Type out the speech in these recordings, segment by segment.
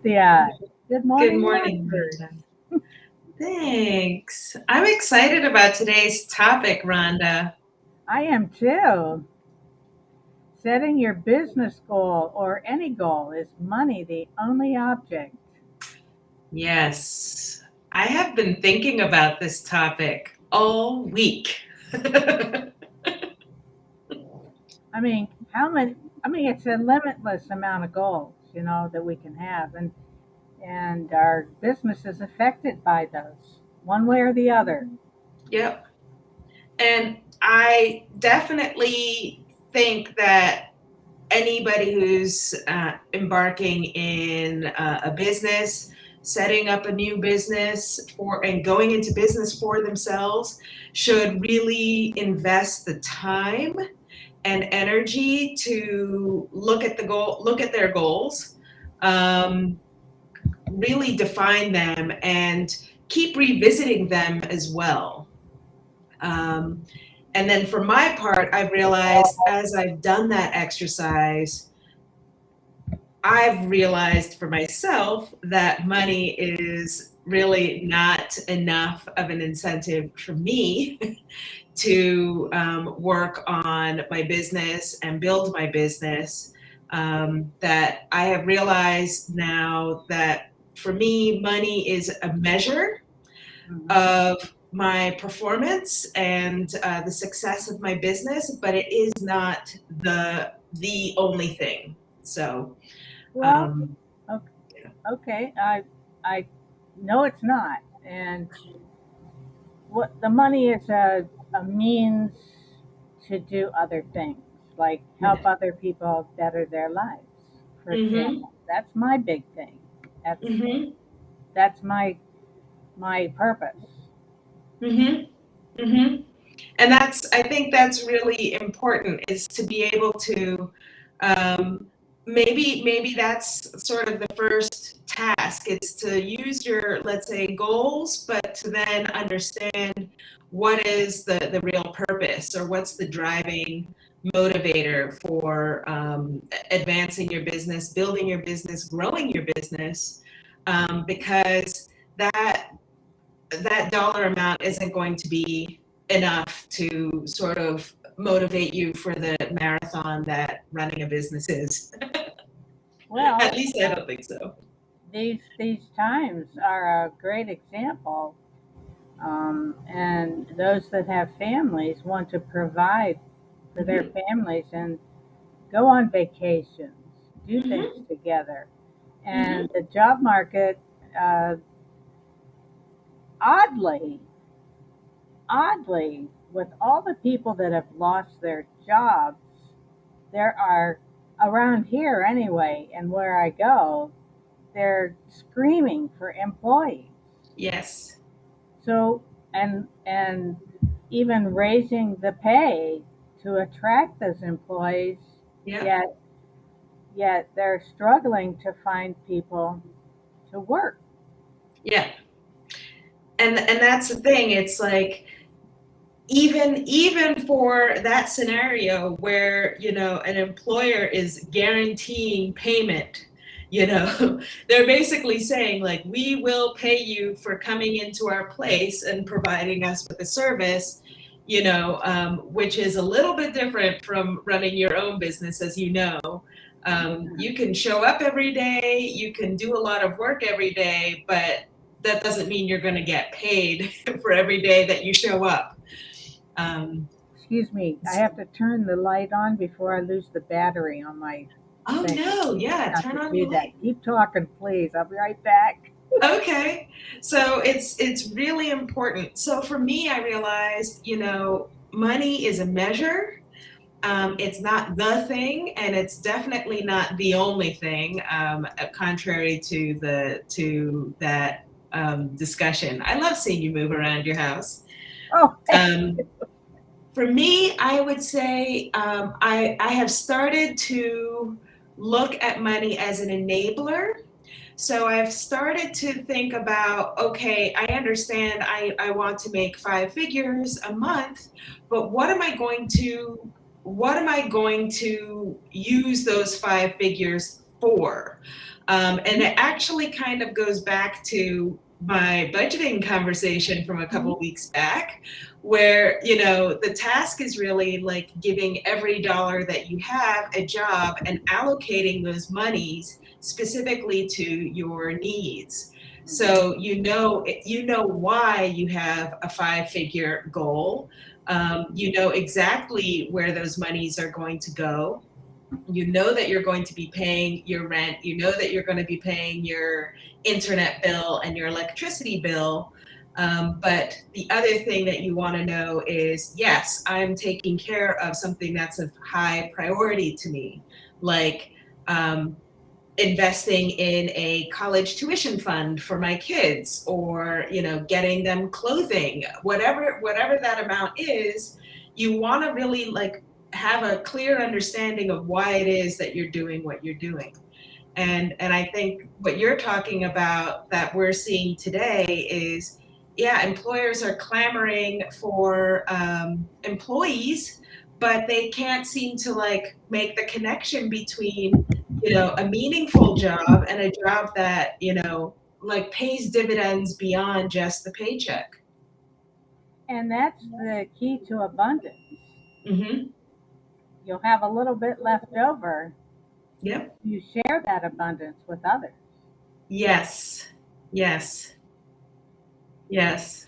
Yeah. Good Good morning, morning, Robert. Rhonda. Thanks. I'm excited about today's topic, Rhonda. I am too. Setting your business goal or any goal is money the only object. Yes, I have been thinking about this topic all week. I mean, how many? I mean, it's a limitless amount of goals, that we can have, and our business is affected by those, one way or the other. Yep. And I definitely think that anybody who's embarking in a business, setting up a new business for and going into business for themselves should really invest the time and energy to look at their goals, um, really define them and keep revisiting them as well. Um, and then for my part, I've realized as I've done that exercise, I've realized for myself that money is really not enough of an incentive for me to work on my business and build my business. That I have realized now that for me, money is a measure Mhm. of my performance and the success of my business, but it is not the only thing. So, Well, um, o- yeah. okay, I know it's not, and what the money is a means to do other things, like help other people better their lives. For Mm-hmm. example, that's my big thing. That's Mm-hmm. that's my purpose. Mm-hmm. Mm-hmm. And I think that's really important is to be able to, um, maybe that's sort of the first task is to use your, let's say, goals, but to then understand what is the real purpose or what's the driving motivator for advancing your business, building your business, growing your business, because that dollar amount isn't going to be enough to sort of motivate you for the marathon that running a business is. At Well, least I don't think so. these times are a great example, and those that have families want to provide for their Mm-hmm. families and go on vacations, do things Mm-hmm. together, Mm-hmm. and the job market, uh, oddly, oddly, with all the people that have lost their jobs, there are around here anyway, and where I go, they're screaming for employees. Yes. So and even raising the pay to attract those employees, Yep. yet yet they're struggling to find people to work. Yeah. And that's the thing. It's like even for that scenario where an employer is guaranteeing payment, they're basically saying like we will pay you for coming into our place and providing us with a service, which is a little bit different from running your own business, as you know. You can show up every day, you can do a lot of work every day, but that doesn't mean you're going to get paid for every day that you show up. um, Excuse me, I have to turn the light on before I lose the battery on my oh thing. no, yeah, I have turn to on the do that. light. Keep talking, please. I'll be right back. Okay, so it's really important. So for me, I realized, money is a measure. It's not the thing, and it's definitely not the only thing. Contrary to that discussion, I love seeing you move around your house. Oh, Um, For me, I would say I have started to look at money as an enabler. So I've started to think about, okay, I understand I want to make 5 figures a month, but what am I going to use those 5 figures for? And it actually kind of goes back to my budgeting conversation from a couple of weeks back, where, the task is really like giving every dollar that you have a job and allocating those monies specifically to your needs. So you know why you have a 5-figure goal. You know exactly where those monies are going to go. You know that you're going to be paying your rent. You know that you're going to be paying your internet bill and your electricity bill. But the other thing that you want to know is, yes, I'm taking care of something that's of high priority to me, like investing in a college tuition fund for my kids, or getting them clothing, whatever that amount is. You want to really like have a clear understanding of why it is that you're doing what you're doing. And I think what you're talking about that we're seeing today is, yeah, employers are clamoring for employees, but they can't seem to like make the connection between, a meaningful job and a job that, like pays dividends beyond just the paycheck. And that's the key to abundance. Hmm. You'll have a little bit left over. Yep. You share that abundance with others. Yes. Yes. Yes.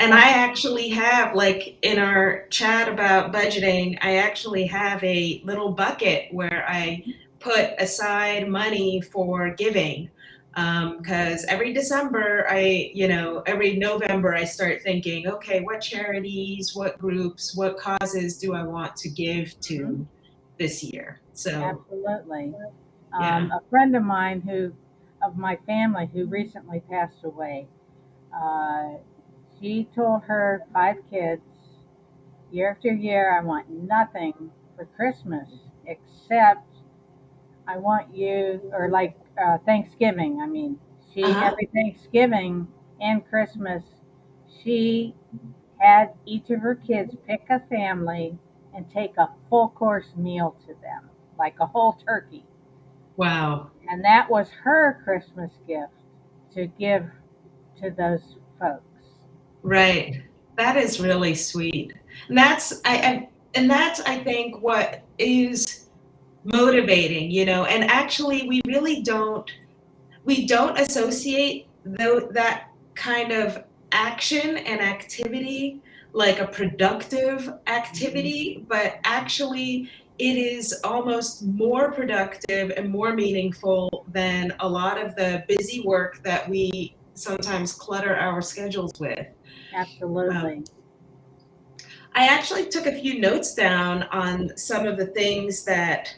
And And I actually have, like, in our chat about budgeting, I actually have a little bucket where I put aside money for giving. Because every December, every November, I start thinking, okay, what charities, what groups, what causes do I want to give mhm, to this year? So, absolutely. yeah. A friend of mine of my family who recently passed away, uh, she told her 5 kids, year after year, I want nothing for Christmas except I want you, or like Thanksgiving. I mean, Uh she huh. every Thanksgiving and Christmas, she had each of her kids pick a family and take a full course meal to them, like a whole turkey. Wow. And that was her Christmas gift to give to those folks. Right. That is really sweet. And that's I think what is motivating, and actually we don't associate that kind of action and activity like a productive Mhm. activity, but actually it is almost more productive and more meaningful than a lot of the busy work that we sometimes clutter our schedules with. Um, Absolutely. I actually took a few notes down on some of the things that,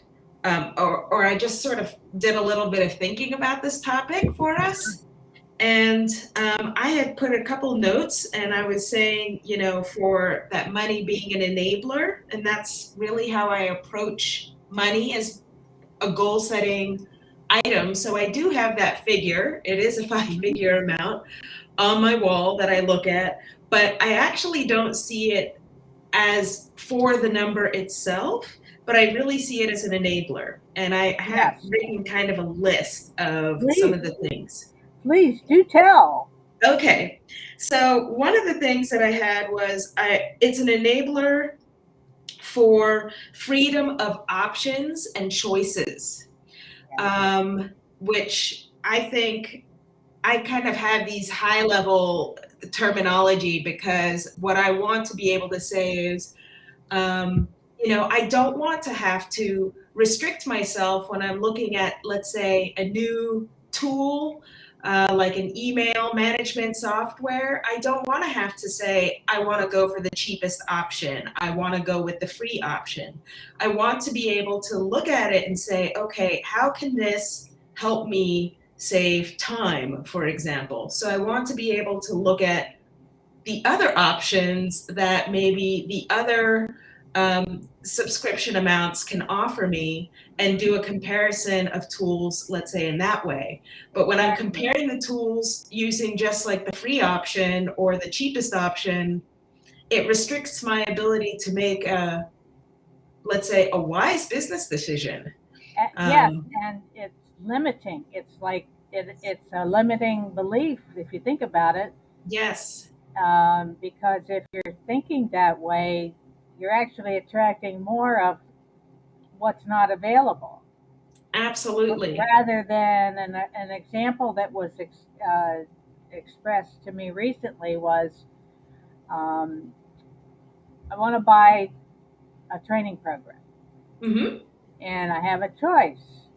or I just sort of did a little bit of thinking about this topic for us. And I had put a couple notes, and I was saying, for that money being an enabler, and that's really how I approach money as a goal setting item. So I do have that figure. It is a 5-figure amount on my wall that I look at, but I actually don't see it as for the number itself, but I really see it as an enabler. And I have Yes. written kind of a list of some of Please, the things. please do tell. Okay. So one of the things that I had was it's an enabler for freedom of options and choices, Yes. which I think I kind of have these high level terminology, because what I want to be able to say is, Um, I don't want to have to restrict myself when I'm looking at, let's say, a new tool, like an email management software. I don't want to have to say, I want to go for the cheapest option. I want to go with the free option. I want to be able to look at it and say, okay, how can this help me save time, for example? So I want to be able to look at the other options that maybe the other subscription amounts can offer me, and do a comparison of tools, let's say, in that way. But when I'm Exactly. comparing the tools using just like the free option or the cheapest option, it restricts my ability to make let's say, a wise business decision. Yes, Um, and it's limiting. It's like it's a limiting belief if you think about it. Yes, Because if you're thinking that way, you're actually attracting more of what's not available. absolutely. Rather than an example that was expressed to me recently was um, I want to buy a training program Hmm. and I have a choice.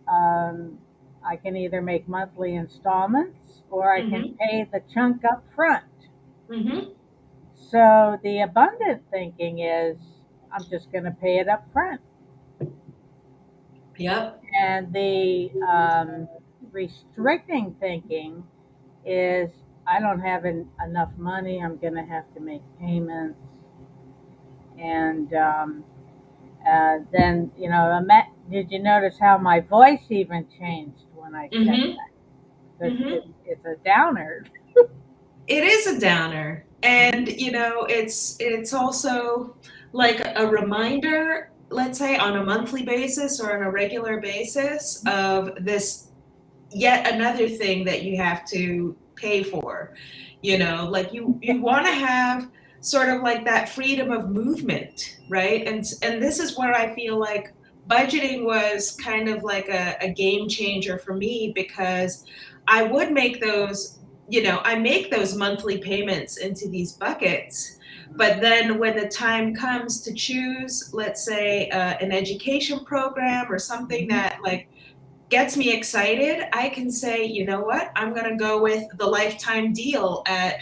Um, I can either make monthly installments or I can Hmm. pay the chunk up front. Hmm. So the abundant thinking is I'm just going to pay it up front. Yep. And the restricting thinking is I don't have enough money. I'm going to have to make payments. And then, did you notice how my voice even changed when I said Hmm. that? Because Hmm. it's a downer. It is a downer. And it's also like a reminder, let's say on a monthly basis or on a regular basis, of this yet another thing that you have to pay for. Like you want to have sort of like that freedom of movement, right? And this is where I feel like budgeting was kind of like a game changer for me, because I would make those, I make those monthly payments into these buckets. But then when the time comes to choose, let's say, an education program or something Mhm. that like gets me excited, I can say, you know what, I'm going to go with the lifetime deal at,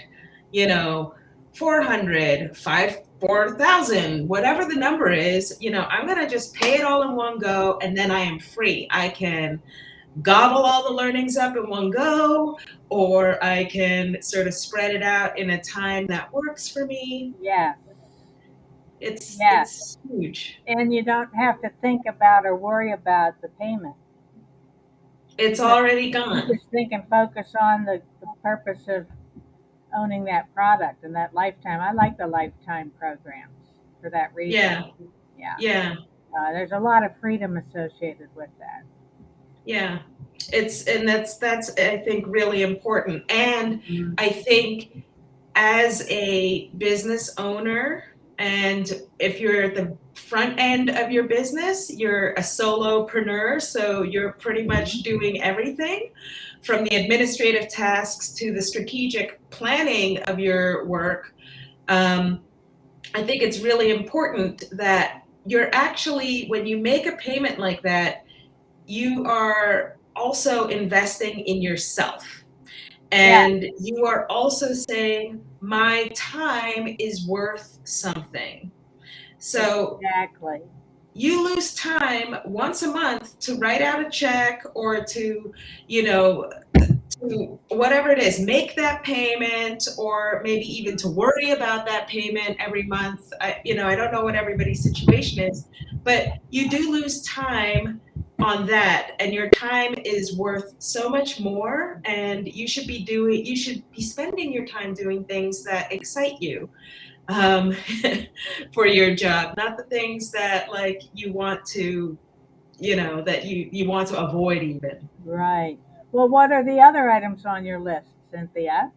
you know, 400, 4,000, whatever the number is, I'm going to just pay it all in one go, and then I am free. I can gobble all the learnings up in one go, or I can sort of spread it out in a time that works for me. Yes, yes. It's huge. And you don't have to think about or worry about the payment. It's You just, already you gone. just think and focus on the purpose of owning that product and that lifetime. I like the lifetime programs for that reason. Yeah, Yeah. yeah. There's a lot of freedom associated with that. Yeah. And that's I think really important. And Mhm. I think as a business owner, and if you're at the front end of your business, you're a solopreneur, so you're pretty much Mhm. doing everything from the administrative tasks to the strategic planning of your work. Um, I think it's really important that you're actually, when you make a payment like that, you are also investing in yourself. Yeah, And you are also saying, my time is worth something. So exactly. you lose time once a month to write out a check, or to, you know, to whatever it is, make that payment, or maybe even to worry about that payment every month. I don't know what everybody's situation is, but you do lose time on that, and your time is worth so much more, and you should be spending your time doing things that excite you, um, for your job, not the things that like you want to, that you want to avoid even. Right. Well, what are the other items on your list, Cynthia?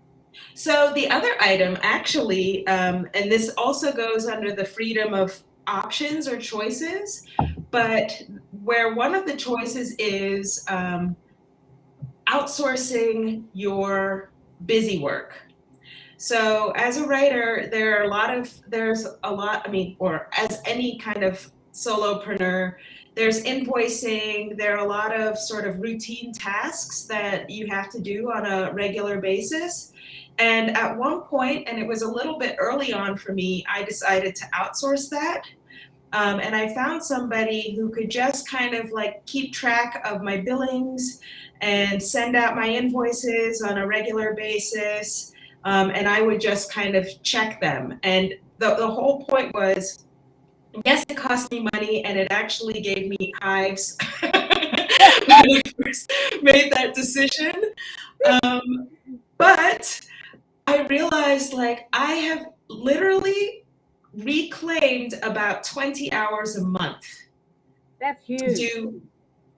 So the other item actually, and this also goes under the freedom of options or choices, but where one of the choices is outsourcing your busy work. So as a writer, there's a lot, I mean, or as any kind of solopreneur, there's invoicing, there are a lot of sort of routine tasks that you have to do on a regular basis. And at one point, and it was a little bit early on for me, I decided to outsource that. And I found somebody who could just kind of like keep track of my billings and send out my invoices on a regular basis. And I would just kind of check them. And the whole point was, yes, it cost me money, and it actually gave me hives when I first made that decision. Um, but I realized like I have literally reclaimed about 20 hours a month That's to huge. do.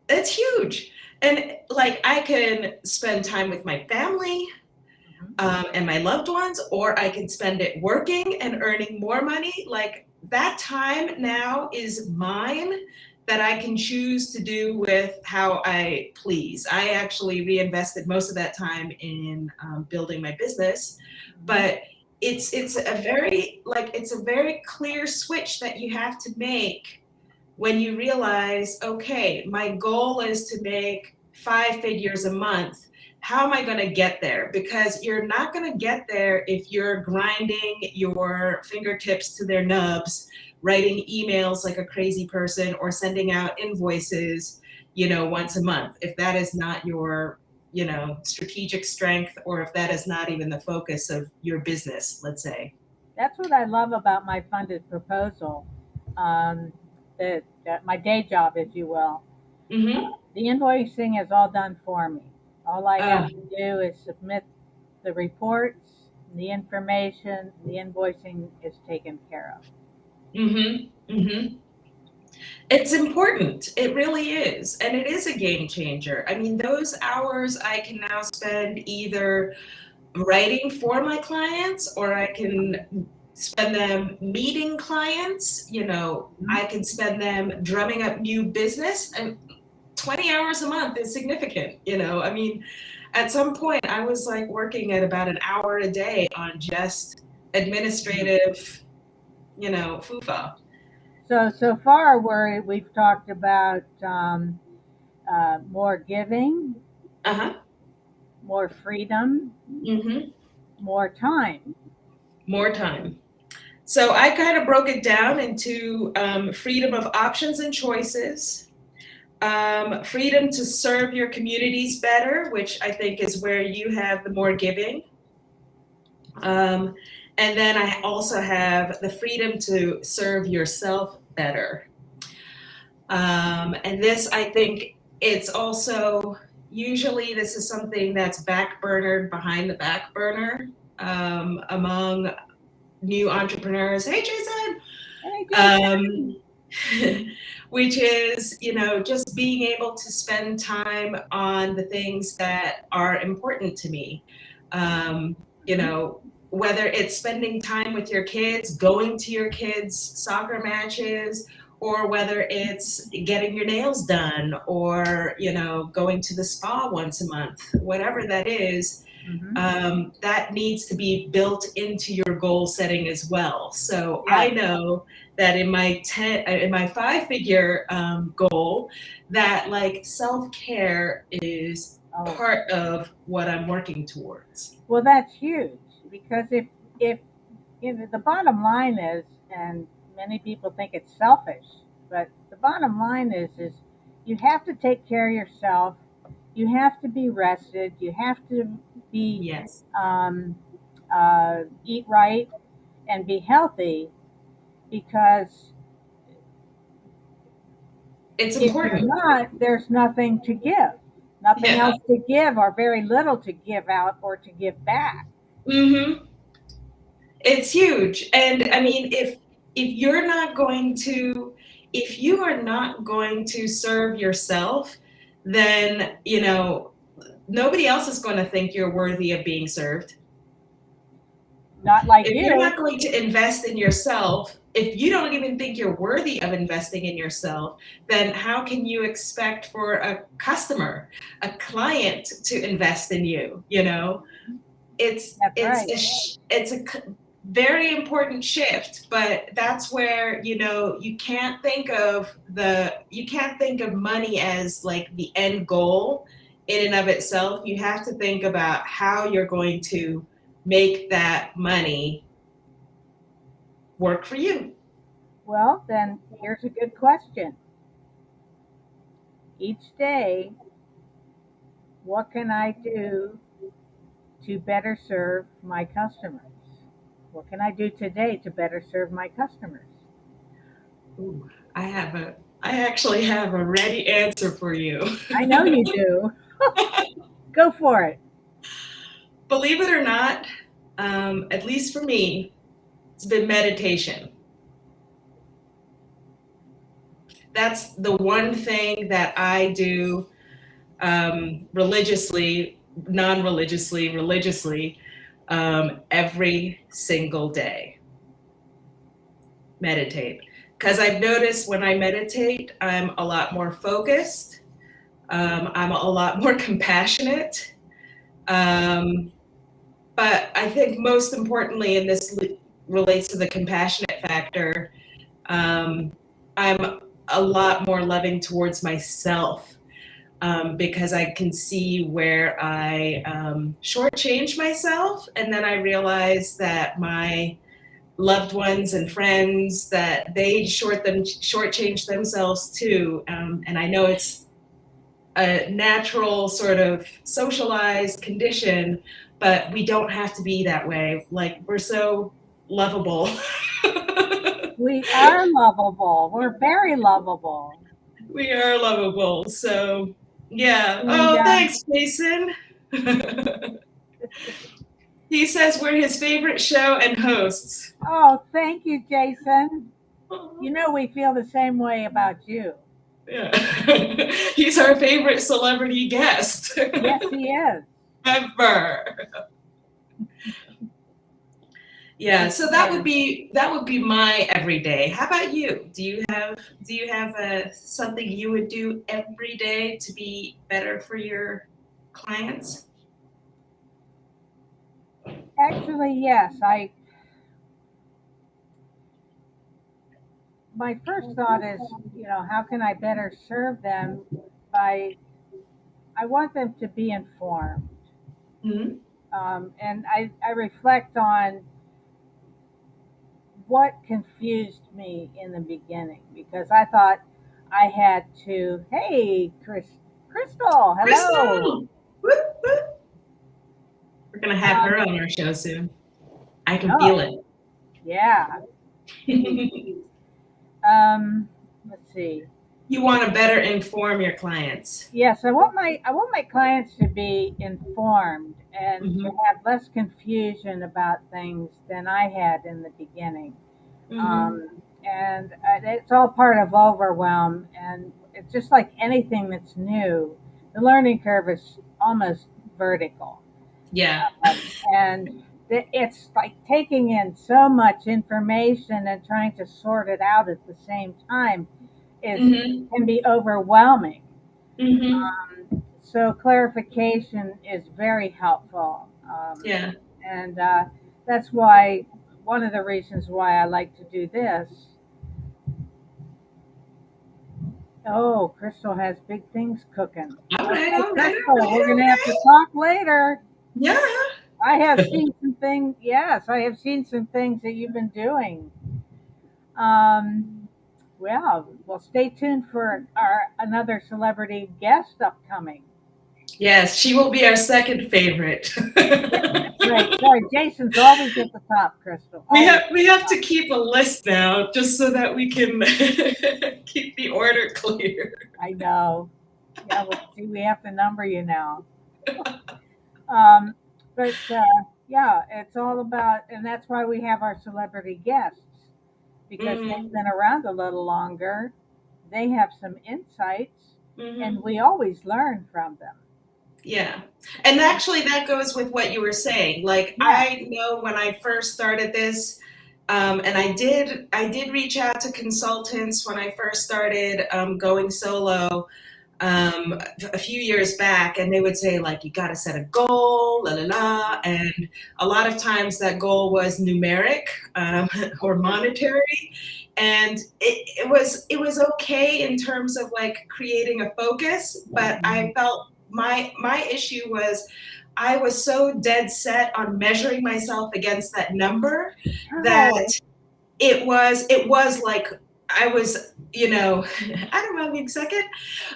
It's huge. And like I can spend time with my family, and my loved ones, or I can spend it working and earning more money. Like that time now is mine that I can choose to do with how I please. I actually reinvested most of that time in building my business, but it's a very clear switch that you have to make when you realize, okay, my goal is to make 5 figures a month. How am I going to get there? Because you're not going to get there if you're grinding your fingertips to their nubs, writing emails like a crazy person, or sending out invoices, once a month. If that is not your, strategic strength, or if that is not even the focus of your business, let's say. That's what I love about my funded proposal. Um, that my day job, if you will. Mm-hmm. The invoicing is all done for me. All I have Uh, to do is submit the reports, the information, the invoicing is taken care of. mm-hmm. Mm-hmm. It's important. It really is. And it is a game changer. I mean, those hours I can now spend either writing for my clients, or I can spend them meeting clients. Mhm. I can spend them drumming up new business. And 20 hours a month is significant. I mean, at some point I was like working at about an hour a day on just administrative, fufa. So far we've talked about more giving, Uh-huh. more freedom, Mm-hmm. more time. More time. So I kind of broke it down into freedom of options and choices, freedom to serve your communities better, which I think is where you have the more giving. Um, and then I also have the freedom to serve yourself better. And this, I think, it's also usually this is something that's backburnered behind the back burner among new entrepreneurs. Hey, Jason. Hey, Um, Jason. which is, just being able to spend time on the things that are important to me. Um, you Mhm. know, whether it's spending time with your kids, going to your kids' soccer matches, or whether it's getting your nails done, or, going to the spa once a month, whatever that is, Mhm. that needs to be built into your goal setting as well. So I Yes. know that in my 5 figure goal, that like self care is Oh, part of what I'm working towards. well, that's huge because if the bottom line is, and many people think it's selfish, but the bottom line is you have to take care of yourself. You have to be rested. You have to be Yes, um, eat right and be healthy because it's if you're important. not, there's nothing to give, nothing Yeah. else to give, or very little to give out or to give back. Hmm. It's huge. And I mean, if you're not going to if you are not going to serve yourself, then, nobody else is going to think you're worthy of being served. Not like If you're you. not going to invest in yourself, if you don't even think you're worthy of investing in yourself, then how can you expect for a customer, a client to invest in you? it's That's it's right. a very important shift, but that's where you can't think of money as like the end goal in and of itself. You have to think about how you're going to make that money work for you. Well, then here's a good question. Each day, what can I do to better serve my customers? What can I do today to better serve my customers? Ooh, I actually have a ready answer for you. I know you do. Go for it. Believe it or not, at least for me, it's been meditation. That's the one thing that I do religiously, non-religiously, religiously, every single day. Meditate. Because I've noticed when I meditate, I'm a lot more focused. I'm a lot more compassionate. Um, but I think most importantly, and this relates to the compassionate factor, um, I'm a lot more loving towards myself, because I can see where I shortchange myself, and then I realize that my loved ones and friends, that they shortchange themselves too, and I know it's a natural sort of socialized condition, but we don't have to be that way. Like, we're so lovable. We are lovable. We're very lovable. We are lovable. So, yeah. And Oh, thanks, Jason. He says we're his favorite show and hosts. oh, thank you, Jason. You know we feel the same way about you. Yeah. He's our favorite celebrity guest Yes, he is. ever. Yeah, so that would And be my everyday. How about you? Do you have something you would do every day to be better for your clients? actually, yes. My first thought is, how can I better serve them by I want them to be informed. Hmm. And I reflect on what confused me in the beginning because I thought I had to, hey, Crystal, hello. Crystal, whoop, whoop. We're gonna have her Um, on our show soon. I can feel oh, it. yeah. Let's see. You want to better inform your clients. Yes, I want my clients to be informed and to Hmm. have less confusion about things than I had in the beginning. Hmm. Um, and it's all part of overwhelm. And it's just like anything that's new, the learning curve is almost vertical. Yeah. And it's like taking in so much information and trying to sort it out at the same time is Hmm. can be overwhelming. Hmm. So clarification is very helpful, Yeah. and that's why one of the reasons why I like to do this. Oh, Crystal has big things cooking. All right. Okay, All right. All Crystal, right. we're gonna have to Okay. talk later. Yeah. I have seen some things. Yes, I have seen some things that you've been doing. Um, well, stay tuned for our another celebrity guest upcoming. Yes, she will be our second favorite. That's right. Sorry, Jason's always at the top, Crystal. Always at We the have to top. keep a list now just so that we can keep the order clear. I know. Yeah, well, see, we have to number you now. Um, but yeah, it's all about, and that's why we have our celebrity guests because they've Mm, been around a little longer. They have some insights, and hmm. we always learn from them. Yeah. And actually, that goes with what you were saying. Like, Yeah. I know when I first started this, and I did reach out to consultants when I first started going solo, a few years back, and they would say, like, you got to set a goal, la la la, and a lot of times that goal was numeric, or monetary, and it was okay in terms of like creating a focus, but I felt my issue was I was so dead set on measuring myself against that number that Oh, it was like I was, I don't know, give me a second.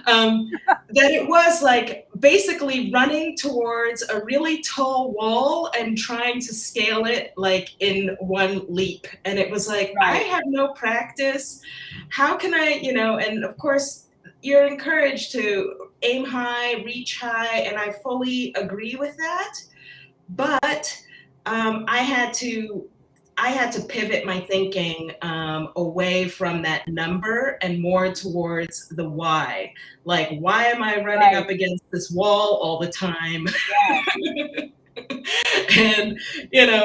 That it was like basically running towards a really tall wall and trying to scale it like in one leap. And it was like, I right. have no practice. How can I, and of course, you're encouraged to aim high, reach high, and I fully agree with that. But I had to I had to pivot my thinking away from that number and more towards the why. Like, why am I running Right. up against this wall all the time? Yes. And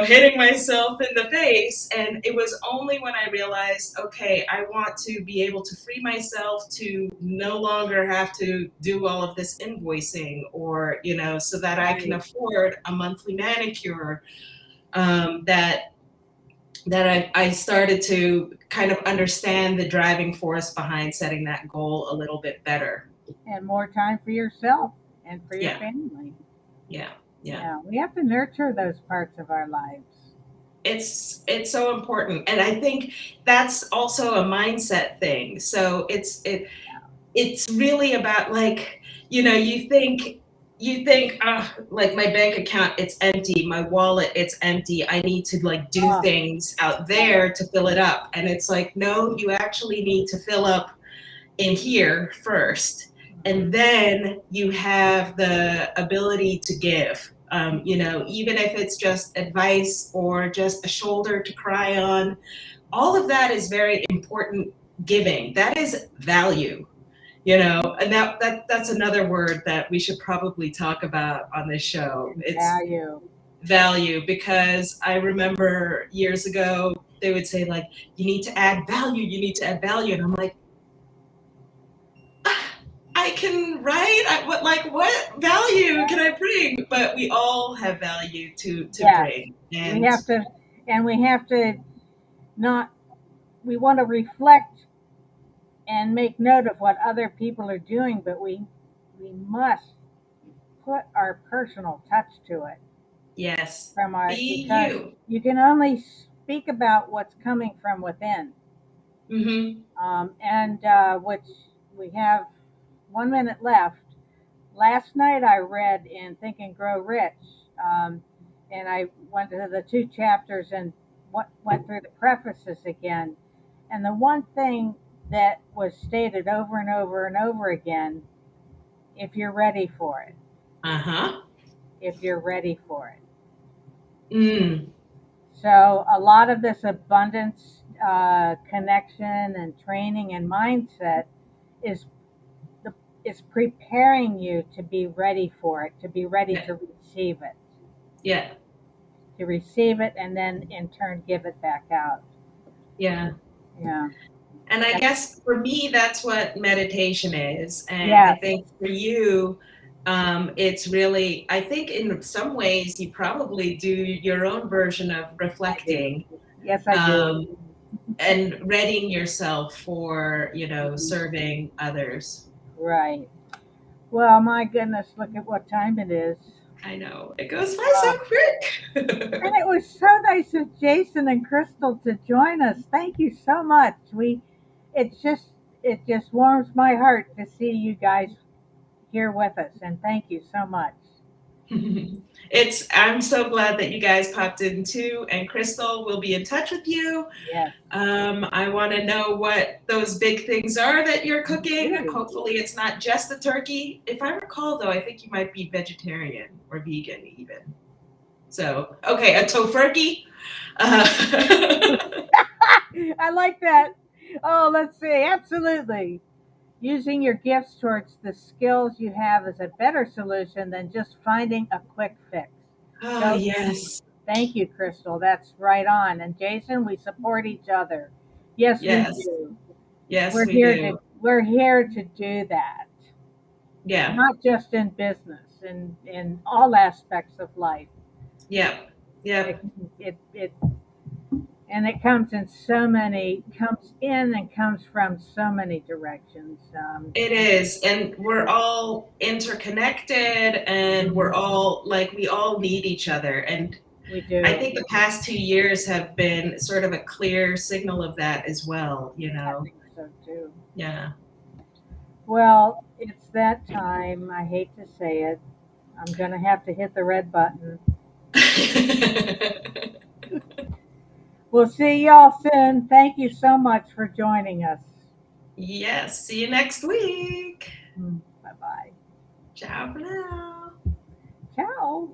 hitting myself in the face. And it was only when I realized, okay, I want to be able to free myself to no longer have to do all of this invoicing, or so that I can Right. afford a monthly manicure, that I started to kind of understand the driving force behind setting that goal a little bit better. And more time for yourself and for your Yeah, family. yeah, yeah. Yeah, we have to nurture those parts of our lives. It's so important, and I think that's also a mindset thing. So it's really about, like, you think, like, my bank account, it's empty, my wallet, it's empty, I need to, like, do Oh, things out right. there to fill it up. And it's like, no, you actually need to fill up in here first, and Mhm. then you have the ability to give. Even if it's just advice or just a shoulder to cry on, all of that is very important. Giving, that is value. And that's another word that we should probably talk about on this show. It's Value. value, because I remember years ago they would say, like, you need to add value, you need to add value, and I'm like, I can write. What value can I bring? But we all have value to Yes. bring, We and have to, and we have to not, we want to reflect and make note of what other people are doing, but we must put our personal touch to it yes, from be our, because you. you can only speak about what's coming from within. Hmm. And which we have 1 minute left. Last night I read in Think and Grow Rich, and I went to the two chapters and went through the prefaces again. And the one thing that was stated over and over and over again, if you're ready for it, Uh-huh. if you're ready for it. Mm. So a lot of this abundance connection and training and mindset is the is preparing you to be ready for it, to be ready Yeah, to receive it, yeah, and then in turn give it back out. yeah. Yeah. And I That- guess for me, that's what meditation is. And I Yes, think for you, it's really, I think in some ways you probably do your own version of I do. reflecting, Yes, I do. um, and readying yourself for, serving others. Right. Well, my goodness, look at what time it is. I know it goes by so Uh, and quick. it was so nice of Jason and Crystal to join us. Thank you so much. It's just, it just warms my heart to see you guys here with us, and thank you so much. I'm so glad that you guys popped in too. And Crystal will be in touch with you. Yes, I want to know what those big things are that you're me cooking. too. Hopefully, it's not just the turkey. If I recall, though, I think you might be vegetarian or vegan, even. So, okay, a tofurkey. Uh, I like that. Oh, let's see. Absolutely. Using your gifts towards the skills you have is a better solution than just finding a quick fix. oh, So yes. thank you, Crystal. That's right on. And Jason, we support each other. Yes, we Yes. do. Yes, We're we here to do. we're here to do that. Yeah. Not just in business, in all aspects of life. Yep. It, Yep. it and it comes in and comes from so many directions. It is, and we're all interconnected, and we're all, like, we all need each other. And We I do. think the past 2 years have been sort of a clear signal of that as well. I think so too. Yeah. Well, it's that time. I hate to say it. I'm going to have to hit the red button. We'll see y'all soon. Thank you so much for joining us. Yes. See you next week. Bye bye. Ciao for now. Ciao.